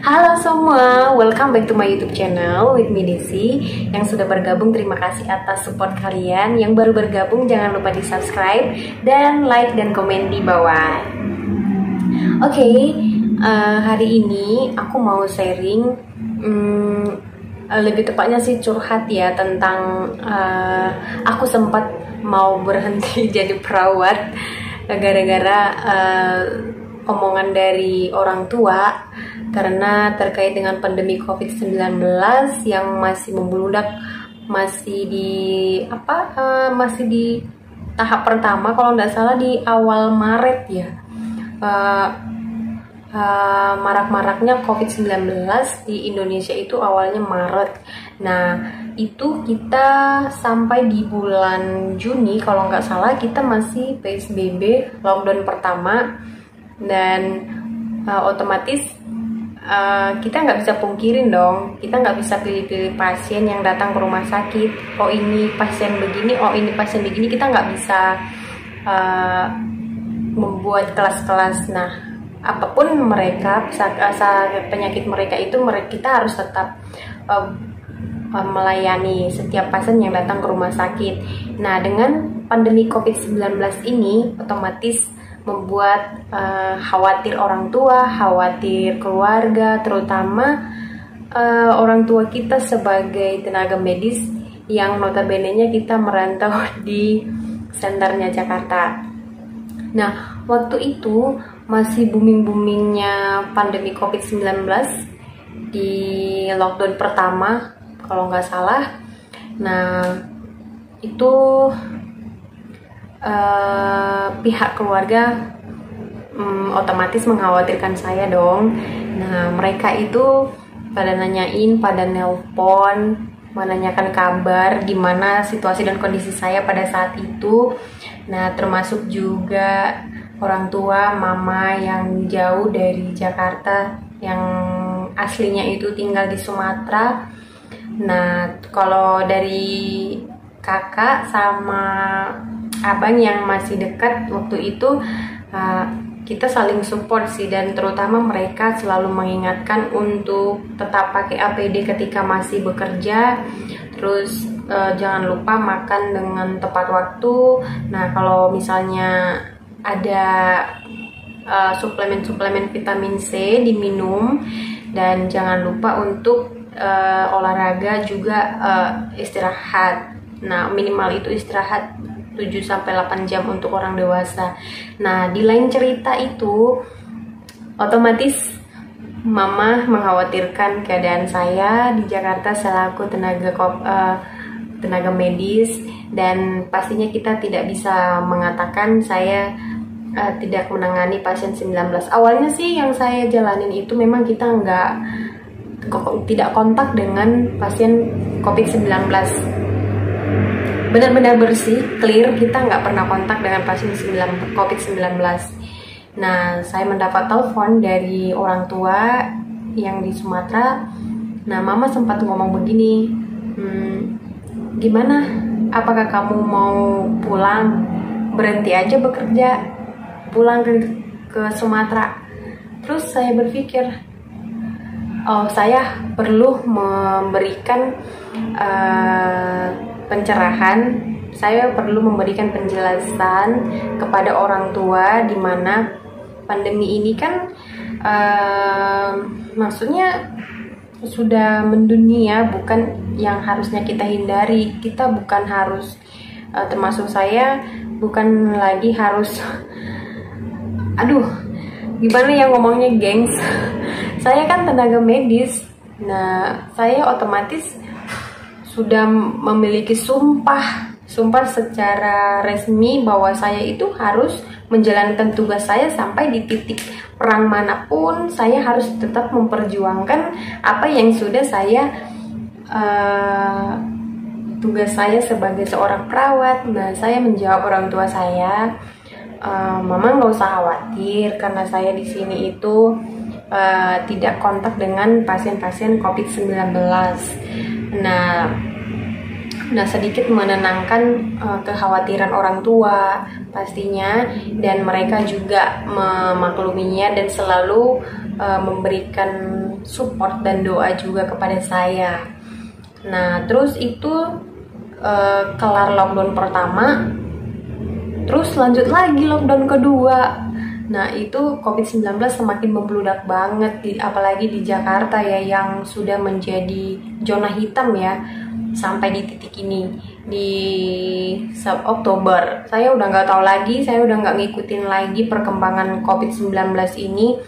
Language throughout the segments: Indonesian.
Halo semua, welcome back to my YouTube channel with me Desi. Yang sudah bergabung, terima kasih atas support kalian. Yang baru bergabung, jangan lupa di subscribe dan like dan komen di bawah. Oke, hari ini aku mau sharing, lebih tepatnya sih curhat ya, tentang aku sempat mau berhenti jadi perawat gara-gara omongan dari orang tua karena terkait dengan pandemi COVID-19 yang masih membludak, masih di tahap pertama, kalau nggak salah di awal Maret ya. Marak-maraknya COVID-19 di Indonesia itu awalnya Maret. Nah, itu kita sampai di bulan Juni kalau nggak salah kita masih PSBB, lockdown pertama. Dan otomatis kita nggak bisa pungkirin dong, kita nggak bisa pilih-pilih pasien yang datang ke rumah sakit. Oh ini pasien begini, oh ini pasien begini, kita nggak bisa membuat kelas-kelas. Nah, apapun mereka, penyakit mereka itu, kita harus tetap melayani setiap pasien yang datang ke rumah sakit. Nah, dengan pandemi COVID-19 ini otomatis membuat khawatir orang tua, khawatir keluarga, terutama orang tua kita sebagai tenaga medis yang notabene-nya kita merantau di senternya Jakarta. Nah, waktu itu masih booming-boomingnya pandemi COVID-19 di lockdown pertama kalau nggak salah. Nah, itu pihak keluarga otomatis mengkhawatirkan saya dong. Nah, mereka itu pada nanyain, pada nelpon, menanyakan kabar gimana situasi dan kondisi saya pada saat itu. Nah, termasuk juga orang tua mama yang jauh dari Jakarta, yang aslinya itu tinggal di Sumatera. Nah, kalau dari kakak sama abang yang masih dekat waktu itu, kita saling support sih, dan terutama mereka selalu mengingatkan untuk tetap pakai APD ketika masih bekerja. Terus jangan lupa makan dengan tepat waktu. Nah, kalau misalnya ada suplemen-suplemen vitamin C diminum, dan jangan lupa untuk olahraga juga, istirahat. Nah, minimal itu istirahat 7-8 jam untuk orang dewasa. Nah, di lain cerita itu otomatis mama mengkhawatirkan keadaan saya di Jakarta selaku tenaga medis, dan pastinya kita tidak bisa mengatakan saya tidak menangani pasien 19. Awalnya sih yang saya jalanin itu memang kita tidak kontak dengan pasien COVID-19. Benar-benar bersih, clear, kita nggak pernah kontak dengan pasien COVID-19. Nah, saya mendapat telepon dari orang tua yang di Sumatera. Nah, mama sempat ngomong begini, gimana, apakah kamu mau pulang, berhenti aja bekerja, pulang ke Sumatera? Terus saya berpikir, oh, saya perlu memberikan pencerahan, saya perlu memberikan penjelasan kepada orang tua, di mana pandemi ini kan maksudnya sudah mendunia, bukan yang harusnya kita hindari. Kita bukan harus, termasuk saya, bukan lagi harus gimana ya ngomongnya, gengs. Saya kan tenaga medis. Nah, saya otomatis sudah memiliki sumpah secara resmi bahwa saya itu harus menjalankan tugas saya sampai di titik perang manapun. Saya harus tetap memperjuangkan apa yang sudah saya tugas saya sebagai seorang perawat. Nah, saya menjawab orang tua saya, mama nggak usah khawatir karena saya di sini itu tidak kontak dengan pasien-pasien COVID-19. Nah, Nah, sedikit menenangkan kekhawatiran orang tua pastinya, dan mereka juga memakluminya dan selalu memberikan support dan doa juga kepada saya. Nah, terus itu kelar lockdown pertama, terus lanjut lagi lockdown kedua. Nah, itu COVID-19 semakin membludak banget, apalagi di Jakarta ya, yang sudah menjadi zona hitam ya, sampai di titik ini di Oktober. Saya udah nggak tahu lagi, saya udah nggak ngikutin lagi perkembangan COVID-19 ini.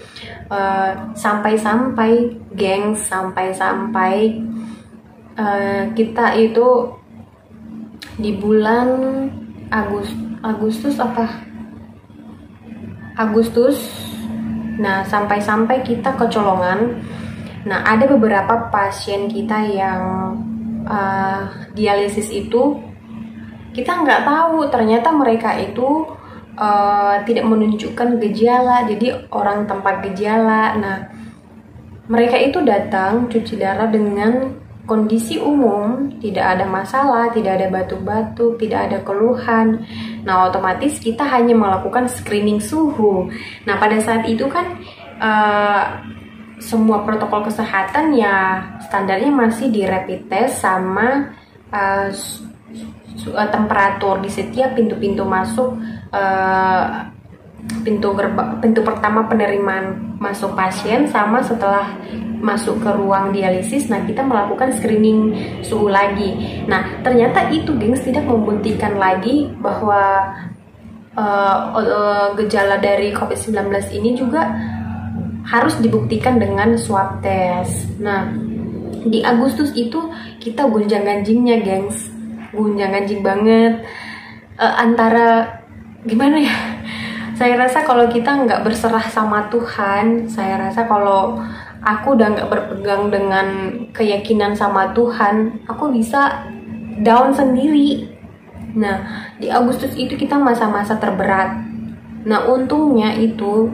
Sampai-sampai gengs, sampai-sampai kita itu di bulan Agustus. Nah, sampai-sampai kita kecolongan. Nah, ada beberapa pasien kita yang dialisis itu kita nggak tahu, ternyata mereka itu tidak menunjukkan gejala, jadi orang tanpa gejala. Nah, mereka itu datang cuci darah dengan kondisi umum, tidak ada masalah, tidak ada batuk-batuk, tidak ada keluhan. Nah, otomatis kita hanya melakukan screening suhu. Nah, pada saat itu kan semua protokol kesehatan ya standarnya masih di rapid test sama temperatur di setiap pintu-pintu masuk, pintu pertama penerimaan masuk pasien sama setelah masuk ke ruang dialisis. Nah, kita melakukan screening suhu lagi. Nah, ternyata itu gengs tidak membuktikan lagi bahwa gejala dari COVID-19 ini juga harus dibuktikan dengan swab test. Nah, di Agustus itu kita gonjang-ganjingnya gengs, gonjang-ganjing banget. Antara gimana ya, saya rasa kalau kita nggak berserah sama Tuhan, saya rasa kalau aku udah nggak berpegang dengan keyakinan sama Tuhan, aku bisa down sendiri. Nah, di Agustus itu kita masa-masa terberat. Nah, untungnya itu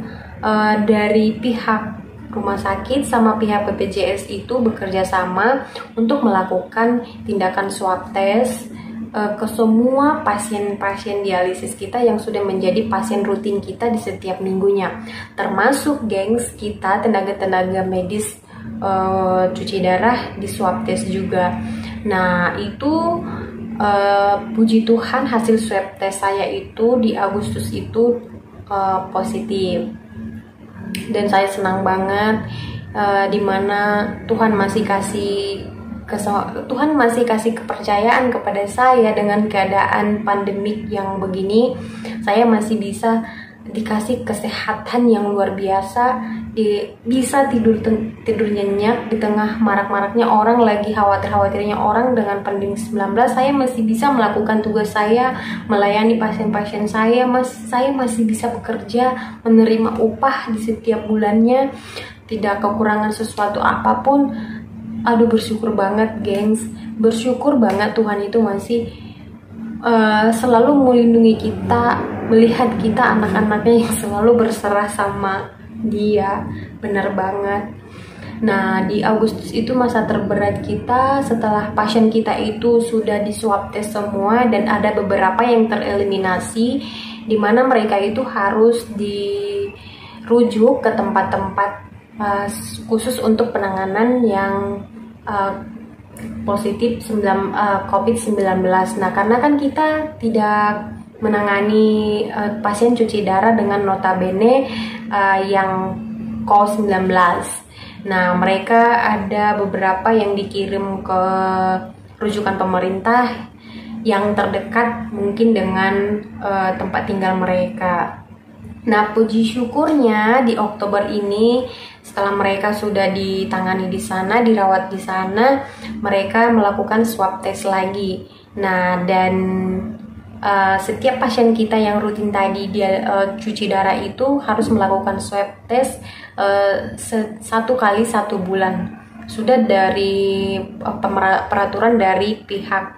dari pihak rumah sakit sama pihak BPJS itu bekerja sama untuk melakukan tindakan swab test ke semua pasien-pasien dialisis kita yang sudah menjadi pasien rutin kita di setiap minggunya, termasuk gengs kita tenaga-tenaga medis cuci darah di swab test juga. Nah, itu puji Tuhan hasil swab test saya itu di Agustus itu positif, dan saya senang banget dimana Tuhan masih kasih kepercayaan kepada saya. Dengan keadaan pandemik yang begini, saya masih bisa dikasih kesehatan yang luar biasa, bisa tidur nyenyak di tengah marak-maraknya orang, lagi khawatirnya orang dengan pandemi 19. Saya masih bisa melakukan tugas saya, melayani pasien-pasien saya masih bisa bekerja, menerima upah di setiap bulannya, tidak kekurangan sesuatu apapun. Aduh, bersyukur banget gengs, bersyukur banget Tuhan itu masih selalu melindungi kita, melihat kita anak-anaknya yang selalu berserah sama Dia. Bener banget. Nah, di Agustus itu masa terberat kita setelah pasien kita itu sudah di swab test semua, dan ada beberapa yang tereliminasi, di mana mereka itu harus dirujuk ke tempat-tempat khusus untuk penanganan yang positif COVID-19. Nah, karena kan kita tidak menangani pasien cuci darah dengan notabene yang COVID-19. Nah, mereka ada beberapa yang dikirim ke rujukan pemerintah yang terdekat mungkin dengan tempat tinggal mereka. Nah, puji syukurnya di Oktober ini, setelah mereka sudah ditangani di sana, dirawat di sana, mereka melakukan swab test lagi. Nah, dan setiap pasien kita yang rutin tadi dia cuci darah itu harus melakukan swab test 1 kali 1 bulan. Sudah dari peraturan dari pihak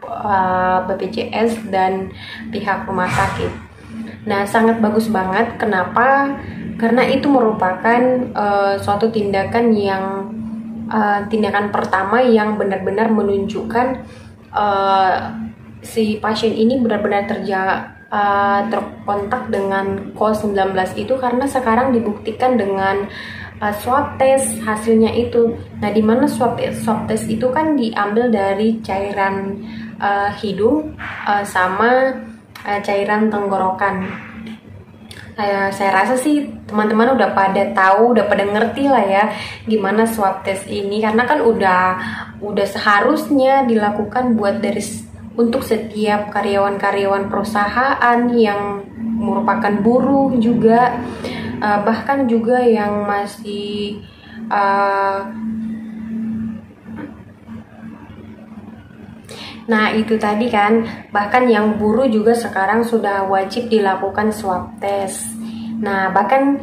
BPJS dan pihak rumah sakit. Nah, sangat bagus banget. Kenapa? Karena itu merupakan suatu tindakan pertama yang benar-benar menunjukkan si pasien ini benar-benar terkontak dengan COVID-19 itu karena sekarang dibuktikan dengan swab test hasilnya itu. Nah, di mana swab test itu kan diambil dari cairan hidung sama cairan tenggorokan. Saya rasa sih teman-teman udah pada tahu, udah pada ngerti lah ya gimana swab test ini, karena kan udah seharusnya dilakukan untuk setiap karyawan-karyawan perusahaan yang merupakan buruh juga, bahkan juga yang masih nah itu tadi kan, bahkan yang buruh juga sekarang sudah wajib dilakukan swab test. Nah bahkan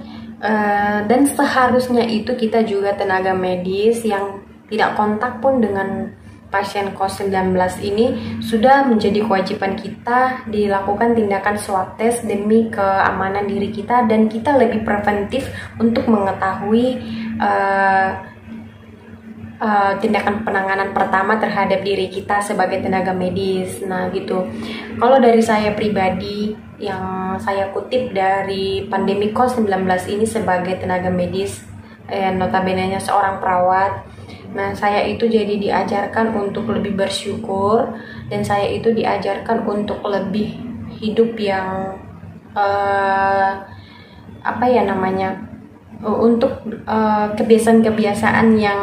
dan seharusnya itu kita juga tenaga medis yang tidak kontak pun dengan pasien COVID-19 ini sudah menjadi kewajiban kita dilakukan tindakan swab test demi keamanan diri kita, dan kita lebih preventif untuk mengetahui tindakan penanganan pertama terhadap diri kita sebagai tenaga medis. Nah gitu. Kalau dari saya pribadi yang saya kutip dari pandemi COVID-19 ini sebagai tenaga medis, notabene-nya seorang perawat. Nah, saya itu jadi diajarkan untuk lebih bersyukur, dan saya itu diajarkan untuk lebih hidup yang untuk kebiasaan-kebiasaan yang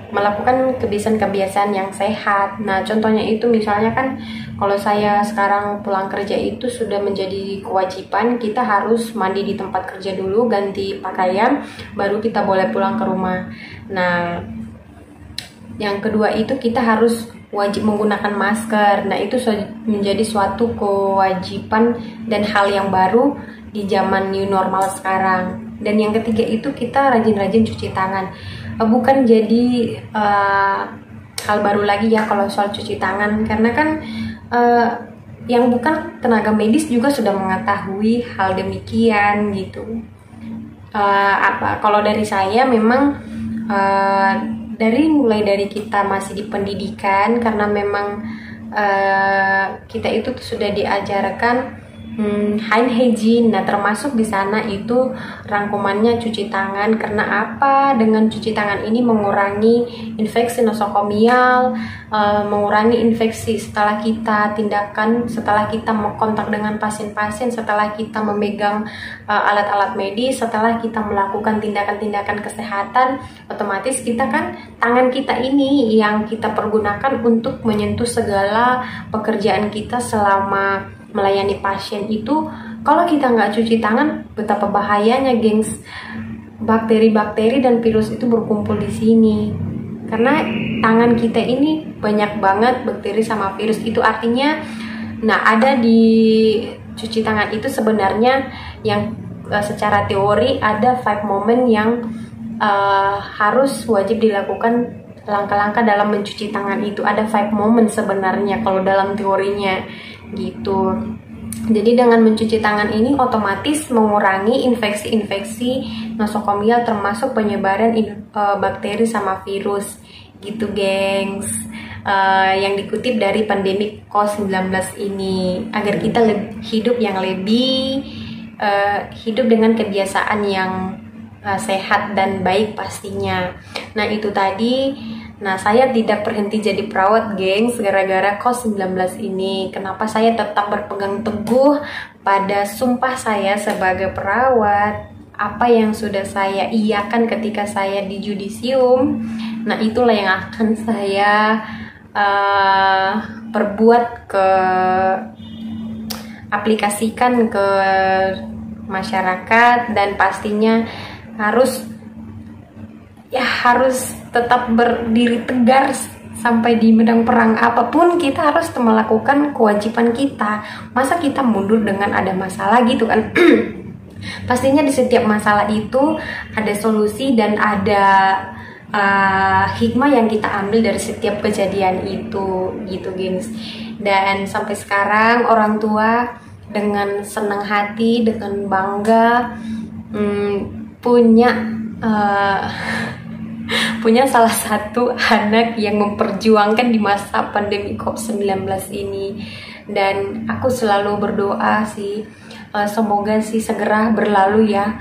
melakukan kebiasaan-kebiasaan yang sehat. Nah, contohnya itu misalnya kan kalau saya sekarang pulang kerja itu sudah menjadi kewajiban kita harus mandi di tempat kerja dulu, ganti pakaian, baru kita boleh pulang ke rumah. Nah, yang kedua itu kita harus wajib menggunakan masker. Nah, itu menjadi suatu kewajiban dan hal yang baru di zaman new normal sekarang. Dan yang ketiga itu kita rajin-rajin cuci tangan. Bukan jadi hal baru lagi ya kalau soal cuci tangan, karena kan yang bukan tenaga medis juga sudah mengetahui hal demikian gitu. Kalau dari saya memang mulai dari kita masih di pendidikan, karena memang kita itu sudah diajarkan hand hygiene. Nah, termasuk di sana itu rangkumannya cuci tangan. Karena apa? Dengan cuci tangan ini mengurangi infeksi nosokomial, mengurangi infeksi setelah kita kontak dengan pasien-pasien, setelah kita memegang alat-alat medis, setelah kita melakukan tindakan-tindakan kesehatan. Otomatis kita kan tangan kita ini yang kita pergunakan untuk menyentuh segala pekerjaan kita selama melayani pasien itu. Kalau kita nggak cuci tangan, betapa bahayanya, gengs. Bakteri-bakteri dan virus itu berkumpul di sini. Karena tangan kita ini banyak banget bakteri sama virus. Itu artinya, nah ada di cuci tangan itu sebenarnya yang secara teori ada 5 moment yang harus wajib dilakukan langkah-langkah dalam mencuci tangan itu. Ada 5 moment sebenarnya kalau dalam teorinya gitu. Jadi dengan mencuci tangan ini otomatis mengurangi infeksi-infeksi nosokomial, termasuk penyebaran bakteri sama virus gitu, gengs. Yang dikutip dari pandemi COVID-19 ini, agar kita hidup yang lebih hidup dengan kebiasaan yang sehat dan baik pastinya. Nah itu tadi. Nah, saya tidak berhenti jadi perawat, gengs, gara-gara COVID-19 ini. Kenapa saya tetap berpegang teguh pada sumpah saya sebagai perawat? Apa yang sudah saya iakan ketika saya di yudisium, nah itulah yang akan saya aplikasikan ke masyarakat, dan pastinya harus tetap berdiri tegar sampai di medan perang apapun. Kita harus melakukan kewajiban kita. Masa kita mundur dengan ada masalah gitu kan? Pastinya di setiap masalah itu ada solusi dan ada hikmah yang kita ambil dari setiap kejadian itu gitu, gengs. Dan sampai sekarang orang tua dengan senang hati, dengan punya salah satu anak yang memperjuangkan di masa pandemi COVID-19 ini. Dan aku selalu berdoa sih, semoga sih segera berlalu ya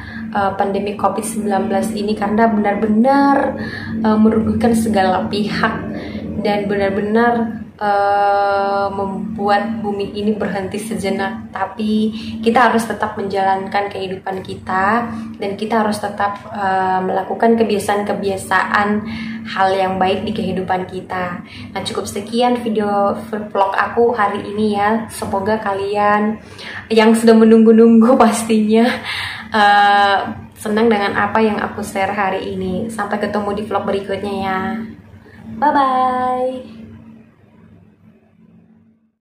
pandemi COVID-19 ini, karena benar-benar merugikan segala pihak dan benar-benar membuat bumi ini berhenti sejenak. Tapi kita harus tetap menjalankan kehidupan kita, dan kita harus tetap melakukan kebiasaan-kebiasaan hal yang baik di kehidupan kita. Nah, cukup sekian video vlog aku hari ini ya. Semoga kalian yang sudah menunggu-nunggu pastinya senang dengan apa yang aku share hari ini. Sampai ketemu di vlog berikutnya ya. Bye bye.